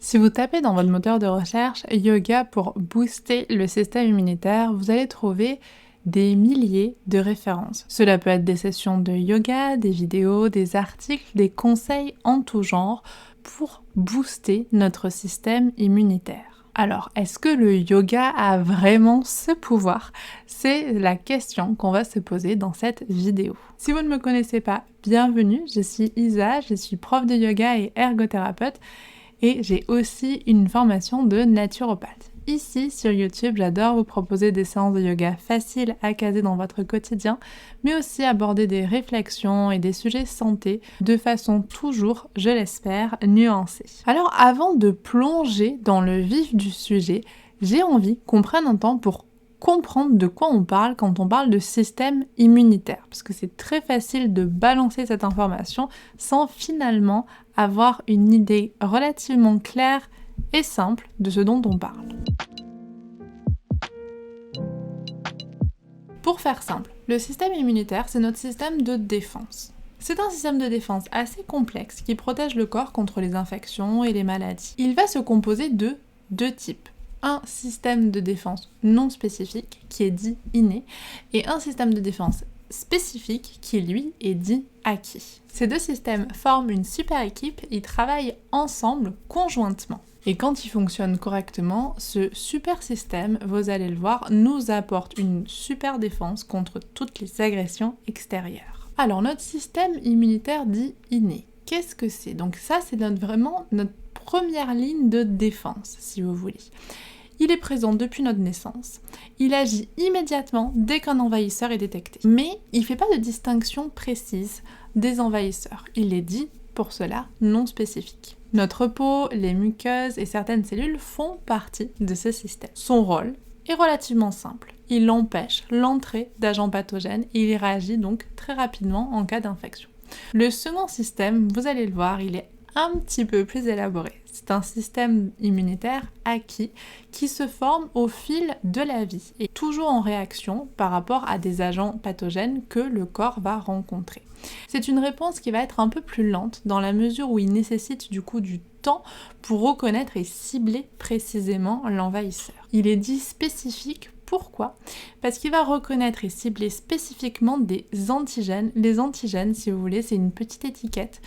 Si vous tapez dans votre moteur de recherche yoga pour booster le système immunitaire, vous allez trouver des milliers de références. Cela peut être des sessions de yoga, des vidéos, des articles, des conseils en tout genre pour booster notre système immunitaire. Alors, est-ce que le yoga a vraiment ce pouvoir? C'est la question qu'on va se poser dans cette vidéo. Si vous ne me connaissez pas, bienvenue, je suis Isa, je suis prof de yoga et ergothérapeute et j'ai aussi une formation de naturopathe. Ici, sur YouTube, j'adore vous proposer des séances de yoga faciles à caser dans votre quotidien, mais aussi aborder des réflexions et des sujets santé de façon toujours, je l'espère, nuancée. Alors, avant de plonger dans le vif du sujet, j'ai envie qu'on prenne un temps pour comprendre de quoi on parle quand on parle de système immunitaire, parce que c'est très facile de balancer cette information sans finalement avoir une idée relativement claire et simple de ce dont on parle. Pour faire simple, le système immunitaire, c'est notre système de défense. C'est un système de défense assez complexe qui protège le corps contre les infections et les maladies. Il va se composer de deux types. Un système de défense non spécifique, qui est dit inné, et un système de défense spécifique, qui lui est dit acquis. Ces deux systèmes forment une super équipe, ils travaillent ensemble, conjointement. Et quand ils fonctionnent correctement, ce super système, vous allez le voir, nous apporte une super défense contre toutes les agressions extérieures. Alors notre système immunitaire dit inné, qu'est-ce que c'est? Donc ça, c'est vraiment notre première ligne de défense, si vous voulez. Il est présent depuis notre naissance. Il agit immédiatement dès qu'un envahisseur est détecté. Mais il ne fait pas de distinction précise des envahisseurs. Il est dit, pour cela, non spécifique. Notre peau, les muqueuses et certaines cellules font partie de ce système. Son rôle est relativement simple. Il empêche l'entrée d'agents pathogènes et il réagit donc très rapidement en cas d'infection. Le second système, vous allez le voir, il est un petit peu plus élaboré. C'est un système immunitaire acquis qui se forme au fil de la vie et toujours en réaction par rapport à des agents pathogènes que le corps va rencontrer. C'est une réponse qui va être un peu plus lente dans la mesure où il nécessite du coup du temps pour reconnaître et cibler précisément l'envahisseur. Il est dit spécifique. Pourquoi? Parce qu'il va reconnaître et cibler spécifiquement des antigènes. Les antigènes, si vous voulez, c'est une petite étiquette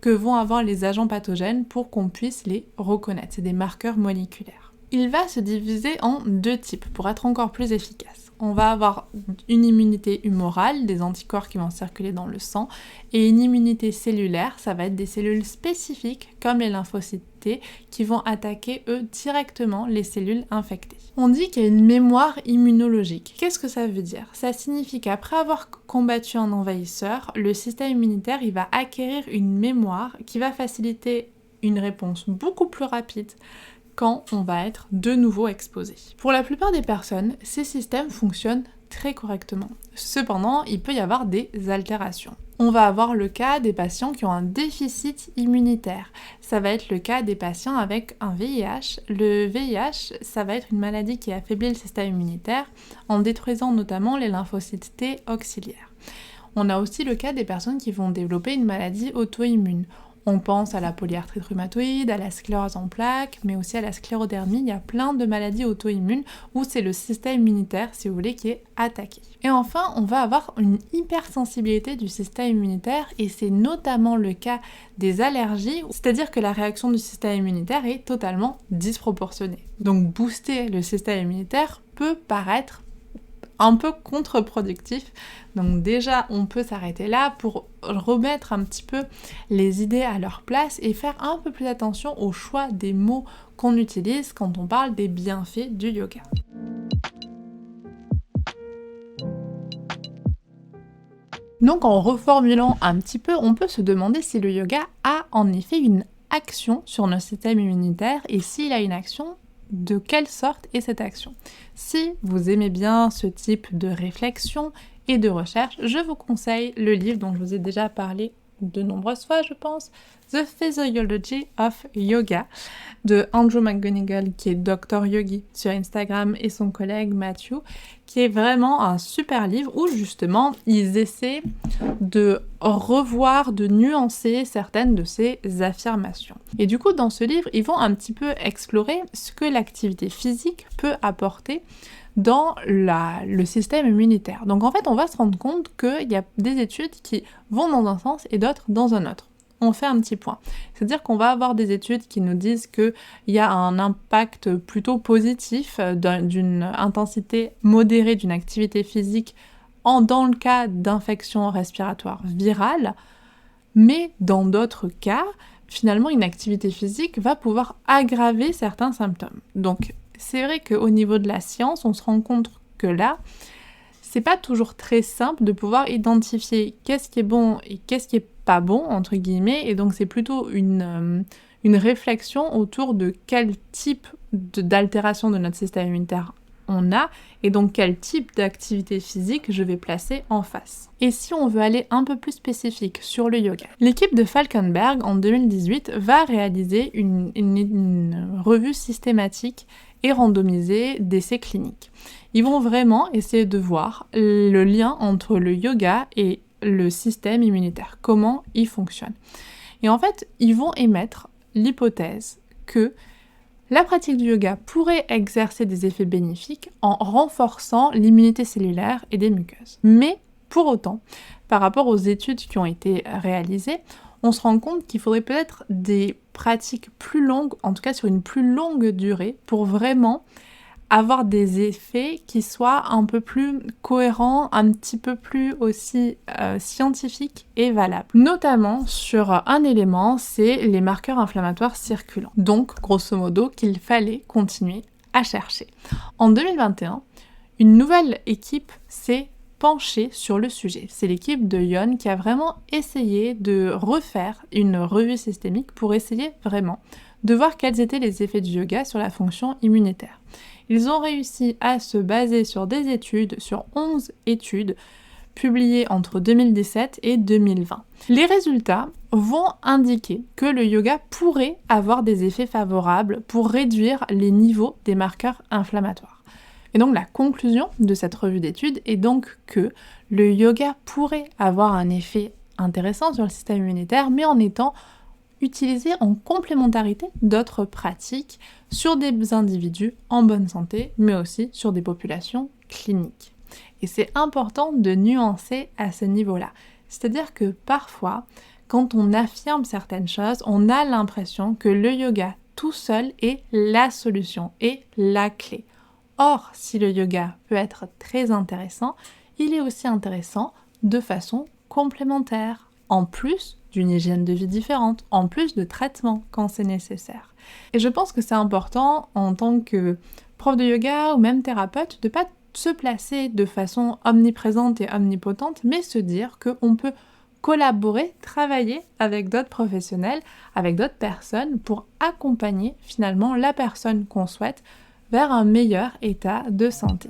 que vont avoir les agents pathogènes pour qu'on puisse les reconnaître. C'est des marqueurs moléculaires. Il va se diviser en deux types pour être encore plus efficace. On va avoir une immunité humorale, des anticorps qui vont circuler dans le sang, et une immunité cellulaire, ça va être des cellules spécifiques comme les lymphocytes T qui vont attaquer eux directement les cellules infectées. On dit qu'il y a une mémoire immunologique. Qu'est-ce que ça veut dire? Ça signifie qu'après avoir combattu un envahisseur, le système immunitaire il va acquérir une mémoire qui va faciliter une réponse beaucoup plus rapide quand on va être de nouveau exposé. Pour la plupart des personnes, ces systèmes fonctionnent très correctement. Cependant, il peut y avoir des altérations. On va avoir le cas des patients qui ont un déficit immunitaire. Ça va être le cas des patients avec un VIH. Le VIH, ça va être une maladie qui affaiblit le système immunitaire en détruisant notamment les lymphocytes T auxiliaires. On a aussi le cas des personnes qui vont développer une maladie auto-immune. On pense à la polyarthrite rhumatoïde, à la sclérose en plaques, mais aussi à la sclérodermie. Il y a plein de maladies auto-immunes où c'est le système immunitaire, si vous voulez, qui est attaqué. Et enfin, on va avoir une hypersensibilité du système immunitaire et c'est notamment le cas des allergies, c'est-à-dire que la réaction du système immunitaire est totalement disproportionnée. Donc booster le système immunitaire peut paraître un peu contre-productif. Donc déjà, on peut s'arrêter là pour remettre un petit peu les idées à leur place et faire un peu plus attention au choix des mots qu'on utilise quand on parle des bienfaits du yoga. Donc en reformulant un petit peu, on peut se demander si le yoga a en effet une action sur notre système immunitaire et s'il a une action, de quelle sorte est cette action. Si vous aimez bien ce type de réflexion et de recherche, je vous conseille le livre dont je vous ai déjà parlé de nombreuses fois, je pense, The Physiology of Yoga de Andrew McGonigal, qui est Dr Yogi sur Instagram, et son collègue Matthew, qui est vraiment un super livre où justement ils essaient de revoir, de nuancer certaines de ces affirmations. Et du coup, dans ce livre, ils vont un petit peu explorer ce que l'activité physique peut apporter dans le système immunitaire. Donc en fait, on va se rendre compte qu'il y a des études qui vont dans un sens et d'autres dans un autre. On fait un petit point. C'est-à-dire qu'on va avoir des études qui nous disent qu'il y a un impact plutôt positif d'une intensité modérée d'une activité physique dans le cas d'infections respiratoires virales, mais dans d'autres cas, finalement, une activité physique va pouvoir aggraver certains symptômes. Donc, c'est vrai qu'au niveau de la science, on se rend compte que là, c'est pas toujours très simple de pouvoir identifier qu'est-ce qui est bon et qu'est-ce qui est pas bon, entre guillemets, et donc c'est plutôt une réflexion autour de quel type d'altération de notre système immunitaire on a, et donc quel type d'activité physique je vais placer en face. Et si on veut aller un peu plus spécifique sur le yoga, l'équipe de Falkenberg, en 2018, va réaliser une revue systématique et randomisée d'essais cliniques. Ils vont vraiment essayer de voir le lien entre le yoga et le système immunitaire, comment il fonctionne. Et en fait, ils vont émettre l'hypothèse que la pratique du yoga pourrait exercer des effets bénéfiques en renforçant l'immunité cellulaire et des muqueuses. Mais pour autant, par rapport aux études qui ont été réalisées, on se rend compte qu'il faudrait peut-être des pratiques plus longues, en tout cas sur une plus longue durée, pour vraiment avoir des effets qui soient un peu plus cohérents, un petit peu plus aussi scientifiques et valables. Notamment sur un élément, c'est les marqueurs inflammatoires circulants. Donc, grosso modo, qu'il fallait continuer à chercher. En 2021, une nouvelle équipe s'est penchée sur le sujet. C'est l'équipe de Yon qui a vraiment essayé de refaire une revue systémique pour essayer vraiment de voir quels étaient les effets du yoga sur la fonction immunitaire. Ils ont réussi à se baser sur des études, sur 11 études, publiées entre 2017 et 2020. Les résultats vont indiquer que le yoga pourrait avoir des effets favorables pour réduire les niveaux des marqueurs inflammatoires. Et donc la conclusion de cette revue d'études est donc que le yoga pourrait avoir un effet intéressant sur le système immunitaire, mais en étant utilisé en complémentarité d'autres pratiques sur des individus en bonne santé, mais aussi sur des populations cliniques. Et c'est important de nuancer à ce niveau-là. C'est-à-dire que parfois, quand on affirme certaines choses, on a l'impression que le yoga tout seul est la solution, est la clé. Or, si le yoga peut être très intéressant, il est aussi intéressant de façon complémentaire, en plus d'une hygiène de vie différente, en plus de traitements quand c'est nécessaire. Et je pense que c'est important en tant que prof de yoga ou même thérapeute de ne pas se placer de façon omniprésente et omnipotente, mais se dire qu'on peut collaborer, travailler avec d'autres professionnels, avec d'autres personnes pour accompagner finalement la personne qu'on souhaite vers un meilleur état de santé.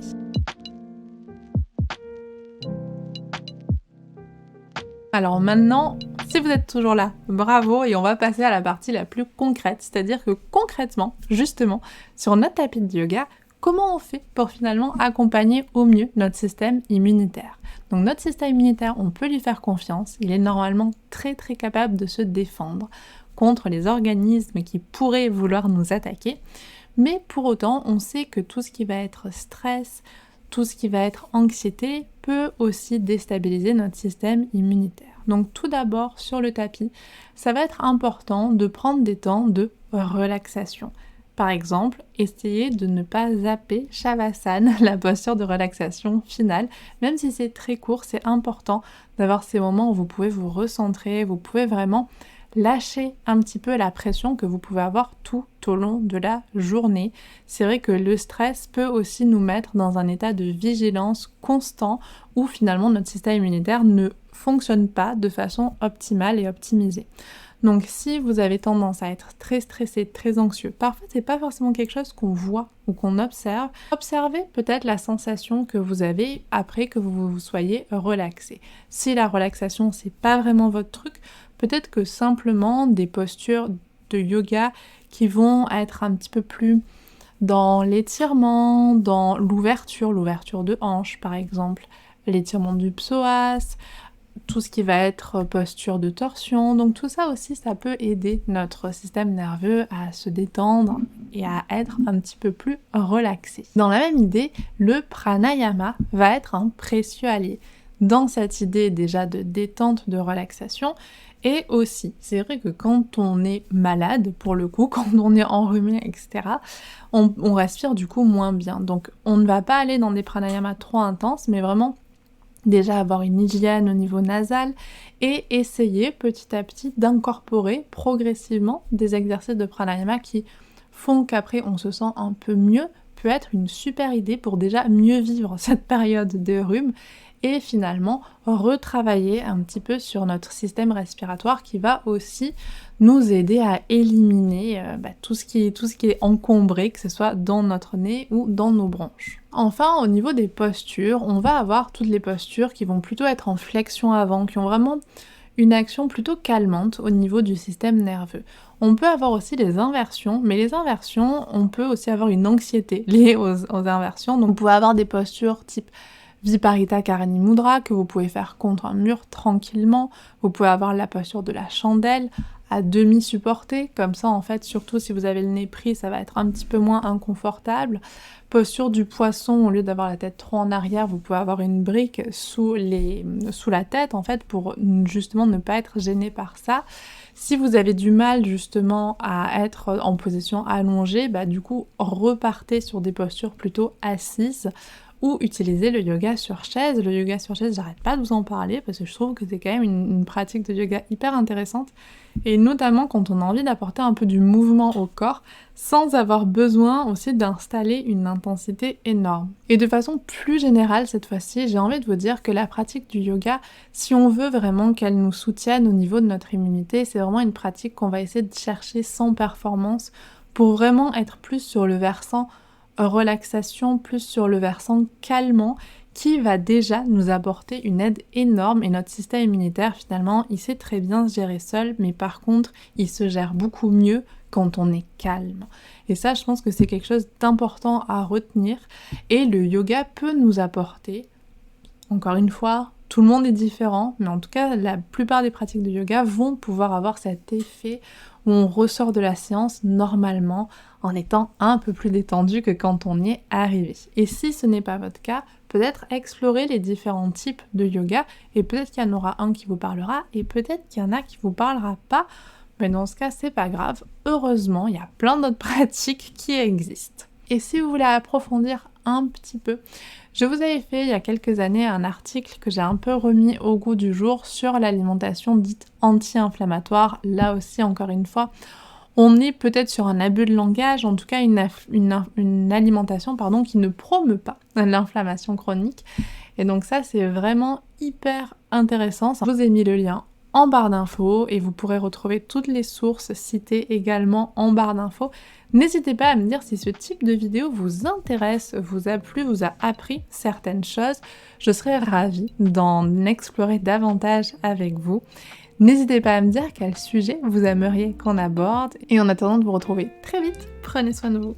Alors maintenant, si vous êtes toujours là, bravo, et on va passer à la partie la plus concrète, c'est-à-dire que concrètement, justement, sur notre tapis de yoga, comment on fait pour finalement accompagner au mieux notre système immunitaire? Donc notre système immunitaire, on peut lui faire confiance, il est normalement très très capable de se défendre contre les organismes qui pourraient vouloir nous attaquer, mais pour autant, on sait que tout ce qui va être stress, tout ce qui va être anxiété peut aussi déstabiliser notre système immunitaire. Donc tout d'abord, sur le tapis, ça va être important de prendre des temps de relaxation. Par exemple, essayez de ne pas zapper Shavasana, la posture de relaxation finale. Même si c'est très court, c'est important d'avoir ces moments où vous pouvez vous recentrer, vous pouvez vraiment lâcher un petit peu la pression que vous pouvez avoir tout au long de la journée. C'est vrai que le stress peut aussi nous mettre dans un état de vigilance constant où finalement notre système immunitaire ne fonctionne pas de façon optimale et optimisée. Donc si vous avez tendance à être très stressé, très anxieux, parfois c'est pas forcément quelque chose qu'on voit ou qu'on observe, observez peut-être la sensation que vous avez après que vous soyez relaxé. Si la relaxation c'est pas vraiment votre truc, peut-être que simplement des postures de yoga qui vont être un petit peu plus dans l'étirement, dans l'ouverture de hanche par exemple, l'étirement du psoas, tout ce qui va être posture de torsion. Donc tout ça aussi, ça peut aider notre système nerveux à se détendre et à être un petit peu plus relaxé. Dans la même idée, le pranayama va être un précieux allié dans cette idée déjà de détente, de relaxation. Et aussi, c'est vrai que quand on est malade, pour le coup, quand on est enrhumé, etc., on respire du coup moins bien. Donc on ne va pas aller dans des pranayamas trop intenses, mais vraiment déjà avoir une hygiène au niveau nasal et essayer petit à petit d'incorporer progressivement des exercices de pranayama qui font qu'après on se sent un peu mieux, peut être une super idée pour déjà mieux vivre cette période de rhume et finalement retravailler un petit peu sur notre système respiratoire qui va aussi nous aider à éliminer tout ce qui est encombré, que ce soit dans notre nez ou dans nos bronches. Enfin, au niveau des postures, on va avoir toutes les postures qui vont plutôt être en flexion avant, qui ont vraiment une action plutôt calmante au niveau du système nerveux. On peut avoir aussi les inversions, mais les inversions, on peut aussi avoir une anxiété liée aux inversions. Donc vous pouvez avoir des postures type Viparita Karani Mudra que vous pouvez faire contre un mur tranquillement. Vous pouvez avoir la posture de la chandelle à demi supportée, comme ça en fait, surtout si vous avez le nez pris, ça va être un petit peu moins inconfortable. Posture du poisson, au lieu d'avoir la tête trop en arrière, vous pouvez avoir une brique sous la tête en fait pour justement ne pas être gêné par ça. Si vous avez du mal justement à être en position allongée, du coup repartez sur des postures plutôt assises ou utiliser le yoga sur chaise. Le yoga sur chaise, j'arrête pas de vous en parler parce que je trouve que c'est quand même une pratique de yoga hyper intéressante et notamment quand on a envie d'apporter un peu du mouvement au corps sans avoir besoin aussi d'installer une intensité énorme. Et de façon plus générale cette fois-ci, j'ai envie de vous dire que la pratique du yoga, si on veut vraiment qu'elle nous soutienne au niveau de notre immunité, c'est vraiment une pratique qu'on va essayer de chercher sans performance pour vraiment être plus sur le versant relaxation, plus sur le versant calmant qui va déjà nous apporter une aide énorme et notre système immunitaire finalement il sait très bien se gérer seul mais par contre il se gère beaucoup mieux quand on est calme. Et ça je pense que c'est quelque chose d'important à retenir et le yoga peut nous apporter, encore une fois, tout le monde est différent, mais en tout cas la plupart des pratiques de yoga vont pouvoir avoir cet effet où on ressort de la séance normalement en étant un peu plus détendu que quand on y est arrivé. Et si ce n'est pas votre cas, peut-être explorer les différents types de yoga et peut-être qu'il y en aura un qui vous parlera et peut-être qu'il y en a qui vous parlera pas, mais dans ce cas c'est pas grave, heureusement il y a plein d'autres pratiques qui existent. Et si vous voulez approfondir un petit peu, je vous avais fait il y a quelques années un article que j'ai un peu remis au goût du jour sur l'alimentation dite anti-inflammatoire. Là aussi, encore une fois, on est peut-être sur un abus de langage, en tout cas une alimentation qui ne promeut pas l'inflammation chronique. Et donc ça, c'est vraiment hyper intéressant. Je vous ai mis le lien en barre d'infos et vous pourrez retrouver toutes les sources citées également en barre d'infos. N'hésitez pas à me dire si ce type de vidéo vous intéresse, vous a plu, vous a appris certaines choses. Je serais ravie d'en explorer davantage avec vous. N'hésitez pas à me dire quel sujet vous aimeriez qu'on aborde. Et en attendant de vous retrouver très vite, prenez soin de vous.